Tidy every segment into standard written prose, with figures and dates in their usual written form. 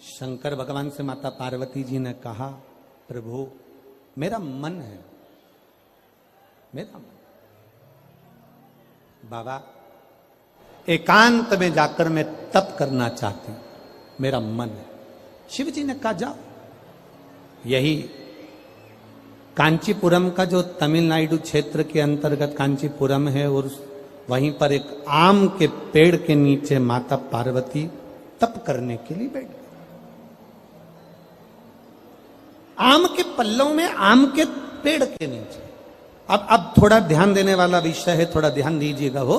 शंकर भगवान से माता पार्वती जी ने कहा, प्रभु मेरा मन है, मेरा मन बाबा एकांत में जाकर मैं तप करना चाहती हूं, मेरा मन है। शिव जी ने कहा जाओ। यही कांचीपुरम का जो तमिलनाडु क्षेत्र के अंतर्गत कांचीपुरम है, और वहीं पर एक आम के पेड़ के नीचे माता पार्वती तप करने के लिए बैठ गई। आम के पल्लव में, आम के पेड़ के नीचे। अब थोड़ा ध्यान देने वाला विषय है, थोड़ा ध्यान दीजिएगा। वो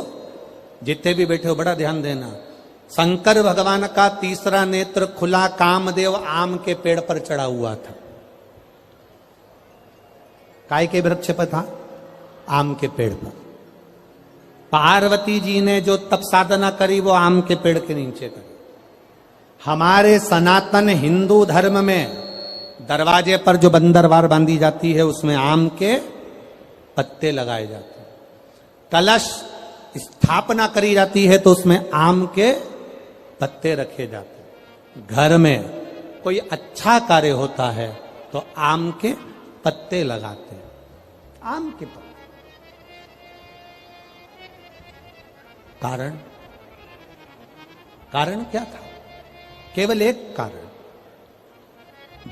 जितने भी बैठे हो बड़ा ध्यान देना। शंकर भगवान का तीसरा नेत्र खुला, कामदेव आम के पेड़ पर चढ़ा हुआ था। काय के वृक्ष पर था? आम के पेड़ पर। पार्वती जी ने जो तप साधना करी वो आम के पेड़ के नीचे करी। हमारे सनातन हिंदू धर्म में दरवाजे पर जो बंदरवार बांधी जाती है उसमें आम के पत्ते लगाए जाते हैं। कलश स्थापना करी जाती है तो उसमें आम के पत्ते रखे जाते हैं। घर में कोई अच्छा कार्य होता है तो आम के पत्ते लगाते हैं। आम के पत्ते। कारण क्या था? केवल एक कारण।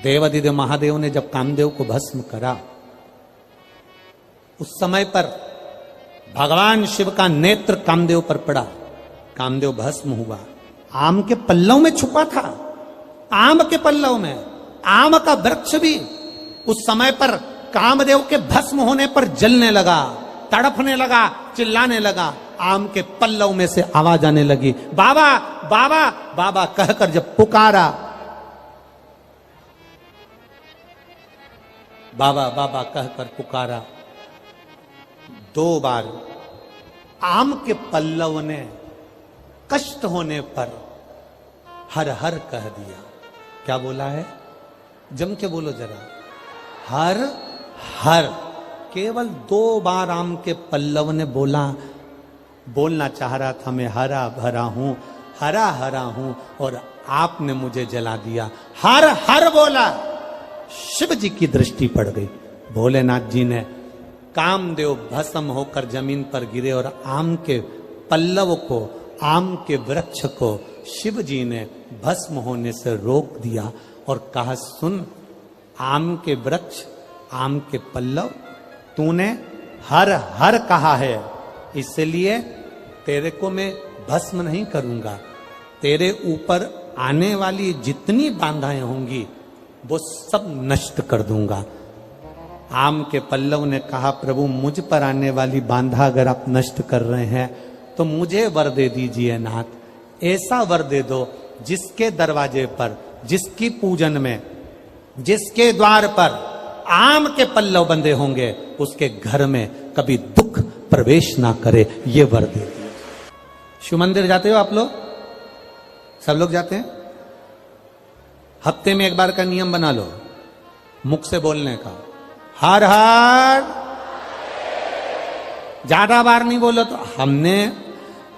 देवादिदेव महादेव ने जब कामदेव को भस्म करा, उस समय पर भगवान शिव का नेत्र कामदेव पर पड़ा, कामदेव भस्म हुआ। आम के पल्लव में छुपा था, आम के पल्लव में। आम का वृक्ष भी उस समय पर कामदेव के भस्म होने पर जलने लगा, तड़पने लगा, चिल्लाने लगा। आम के पल्लव में से आवाज आने लगी, बाबा बाबा बाबा कहकर जब पुकारा, बाबा बाबा कहकर पुकारा, 2 बार आम के पल्लव ने कष्ट होने पर हर हर कह दिया। क्या बोला है? जम के बोलो जरा। हर हर। केवल 2 बार आम के पल्लव ने बोलना चाह रहा था, मैं हरा भरा हूं, हरा हरा हूं, और आपने मुझे जला दिया। हर हर बोला। शिव जी की दृष्टि पड़ गई। भोलेनाथ जी ने, कामदेव भस्म होकर जमीन पर गिरे और आम के पल्लव को, आम के वृक्ष को शिव जी ने भस्म होने से रोक दिया और कहा, सुन आम के वृक्ष, आम के पल्लव, तूने हर हर कहा है, इसलिए तेरे को मैं भस्म नहीं करूंगा। तेरे ऊपर आने वाली जितनी बाधाएं होंगी वो सब नष्ट कर दूंगा। आम के पल्लव ने कहा, प्रभु मुझ पर आने वाली बाधा अगर आप नष्ट कर रहे हैं तो मुझे वर दे दीजिए नाथ। ऐसा वर दे दो जिसके दरवाजे पर, जिसकी पूजन में, जिसके द्वार पर आम के पल्लव बंधे होंगे उसके घर में कभी दुख प्रवेश ना करे, ये वर दे दीजिए। शिव मंदिर जाते हो आप लोग? सब लोग जाते हैं? हफ्ते में 1 बार का नियम बना लो, मुख से बोलने का, हर हर। ज्यादा बार नहीं बोलो तो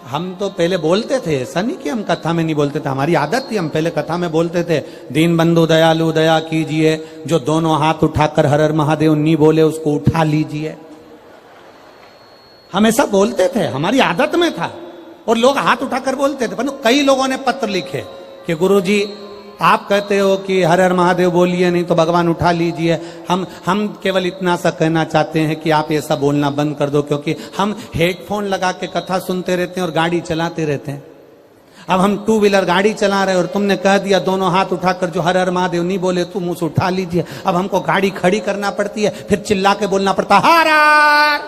हम तो पहले बोलते थे, ऐसा नहीं कि हम कथा में नहीं बोलते थे, हमारी आदत थी, हम पहले कथा में बोलते थे, दीन बंधु दयालु दया कीजिए, जो दोनों हाथ उठाकर हर हर महादेव नहीं बोले उसको उठा लीजिए। हम ऐसा बोलते थे, हमारी आदत में था, और लोग हाथ उठाकर बोलते थे। पर कई लोगों ने पत्र लिखे कि गुरुजी आप कहते हो कि हर हर महादेव बोलिए, नहीं तो भगवान उठा लीजिए। हम केवल इतना सा कहना चाहते हैं कि आप ऐसा बोलना बंद कर दो, क्योंकि हम हेडफोन लगा के कथा सुनते रहते हैं और गाड़ी चलाते रहते हैं। अब हम 2 व्हीलर गाड़ी चला रहे हैं और तुमने कह दिया दोनों हाथ उठाकर जो हर हर महादेव नहीं बोले तुम उसे उठा लीजिए। अब हमको गाड़ी खड़ी करना पड़ती है, फिर चिल्ला के बोलना पड़ता हर हर।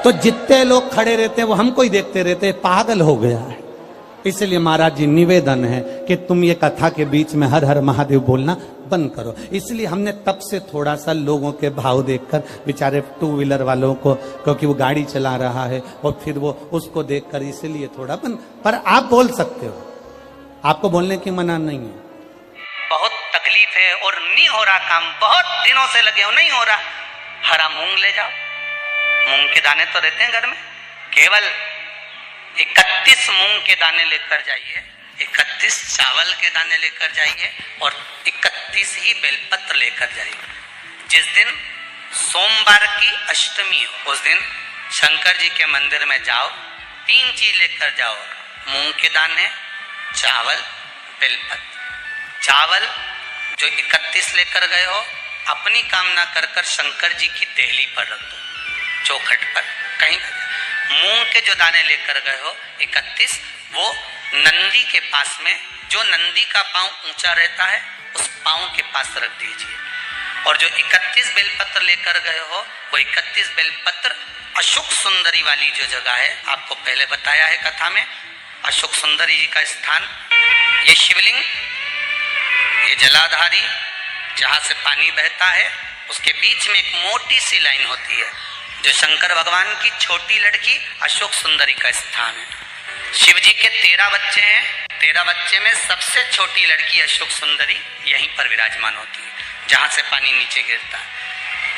तो जितने लोग खड़े रहते हैं वो हमको ही देखते रहते हैं, पागल हो गया है। इसलिए महाराज जी निवेदन है कि तुम ये कथा के बीच में हर हर महादेव बोलना बंद करो। इसलिए हमने तब से थोड़ा सा लोगों के भाव देखकर, बेचारे 2 व्हीलर वालों को, क्योंकि वो गाड़ी चला रहा है और फिर वो उसको देखकर, इसलिए थोड़ा बंद। पर आप बोल सकते हो, आपको बोलने की मना नहीं है। बहुत तकलीफ है और नहीं हो रहा काम, बहुत दिनों से लगे हो, नहीं हो रहा, हरा मूंग ले जाओ। मूंग के दाने तो रहते हैं घर में, केवल 31 मूंग के दाने लेकर जाइए, 31 चावल के दाने लेकर जाइए और 31 ही बेलपत्र लेकर जाइए। जिस दिन सोमवार की अष्टमी हो उस दिन शंकर जी के मंदिर में जाओ, 3 चीज लेकर जाओ, मूंग के दाने, चावल, बेलपत्र। चावल जो 31 लेकर गए हो अपनी कामना कर कर शंकर जी की देहली पर रख दो, चौखट पर कहीं। मूंग के जो दाने लेकर गए हो 31 वो नंदी के पास में, जो नंदी का पांव ऊंचा रहता है उस पांव के पास रख दीजिए। और जो 31 बेलपत्र लेकर गए हो वो 31 बेलपत्र अशोक सुंदरी वाली जो जगह है, आपको पहले बताया है कथा में, अशोक सुंदरी जी का स्थान, ये शिवलिंग, ये जलाधारी जहां से पानी बहता है, उसके बीच में एक मोटी सी लाइन होती है जो शंकर भगवान की छोटी लड़की अशोक सुंदरी का स्थान है। शिव जी के 13 बच्चे हैं, 13 बच्चे में सबसे छोटी लड़की अशोक सुंदरी यहीं पर विराजमान होती है जहां से पानी नीचे गिरता है।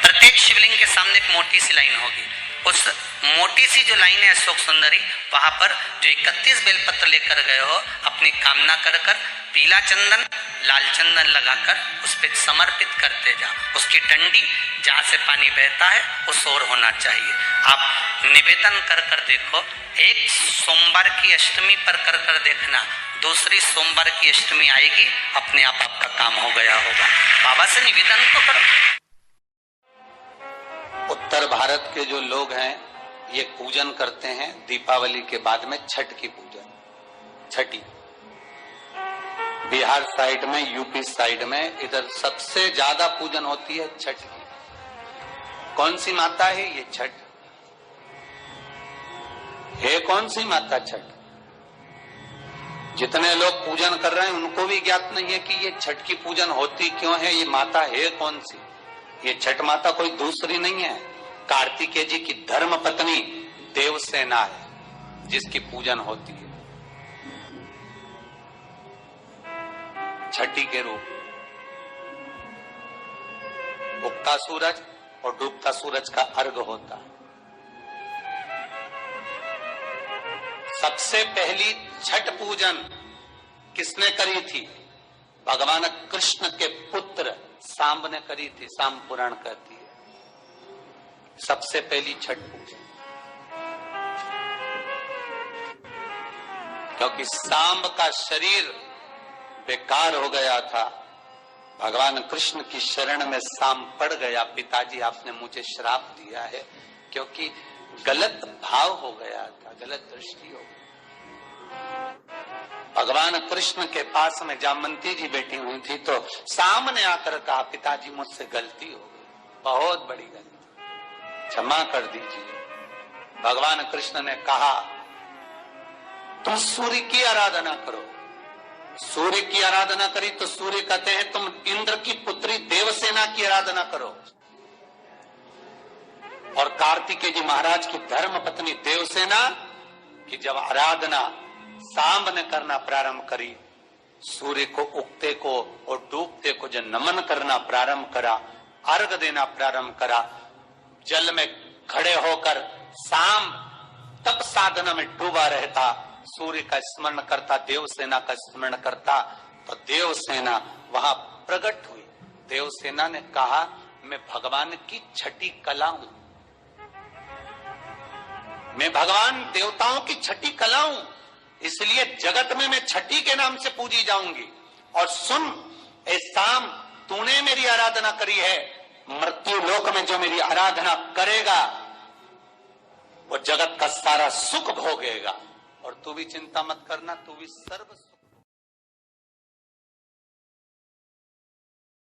प्रत्येक शिवलिंग के सामने एक मोटी सी लाइन होगी, उस मोटी सी जो लाइन है अशोक सुंदरी, वहां पर जो 31 बेलपत्र लेकर गए हो अपनी कामना कर कर पीला चंदन, लाल चंदन लगाकर उस पर समर्पित करते जाओ। उसकी डंडी जहां से पानी बहता है उस ओर होना चाहिए। आप निवेदन कर कर देखो, एक सोमवार की अष्टमी पर कर कर देखना, दूसरी सोमवार की अष्टमी आएगी, अपने आप आपका काम हो गया होगा। बाबा से निवेदन तो करो। उत्तर भारत के जो लोग हैं ये पूजन करते हैं दीपावली के बाद में छठ की पूजन, छठी। बिहार साइड में, यूपी साइड में, इधर सबसे ज्यादा पूजन होती है छठ की। कौन सी माता है ये छठ? है कौन सी माता छठ? जितने लोग पूजन कर रहे हैं उनको भी ज्ञात नहीं है कि ये छठ की पूजन होती क्यों है, ये माता है कौन सी। ये छठ माता कोई दूसरी नहीं है, कार्तिकेय जी की धर्म पत्नी देवसेना है जिसकी पूजन होती है छठी के रूप। उगता सूरज और डूबता सूरज का अर्घ होता है। सबसे पहली छठ पूजन किसने करी थी? भगवान कृष्ण के पुत्र सांब ने करी थी। सांब पुराण कहती है सबसे पहली छठ पूजन, क्योंकि सांब का शरीर बेकार हो गया था। भगवान कृष्ण की शरण में सांब पड़ गया। पिताजी आपने मुझे श्राप दिया है, क्योंकि गलत भाव हो गया था, गलत दृष्टि हो गई। भगवान कृष्ण के पास में जामवंती जी बैठी हुई थी तो सामने आकर कहा, पिताजी मुझसे गलती हो गई, बहुत बड़ी गलती, क्षमा कर दीजिए। भगवान कृष्ण ने कहा, तुम सूर्य की आराधना करो। सूर्य की आराधना करी तो सूर्य कहते हैं तुम इंद्र की पुत्री देवसेना की आराधना करो। और कार्तिकेय जी महाराज की धर्म पत्नी देवसेना की जब आराधना सांब ने करना प्रारंभ करी, सूर्य को उगते को और डूबते को जो नमन करना प्रारंभ करा, अर्घ देना प्रारंभ करा, जल में खड़े होकर सांब तप साधना में डूबा रहता, सूर्य का स्मरण करता, देवसेना का स्मरण करता, तो देवसेना वहां प्रकट हुई। देवसेना ने कहा, मैं भगवान की छठी कला हूं, मैं भगवान देवताओं की छठी कला हूं, इसलिए जगत में मैं छठी के नाम से पूजी जाऊंगी। और सुन ए सांब, तूने मेरी आराधना करी है, मृत्यु लोक में जो मेरी आराधना करेगा वो जगत का सारा सुख भोगेगा। और तू भी चिंता मत करना, तू भी सर्व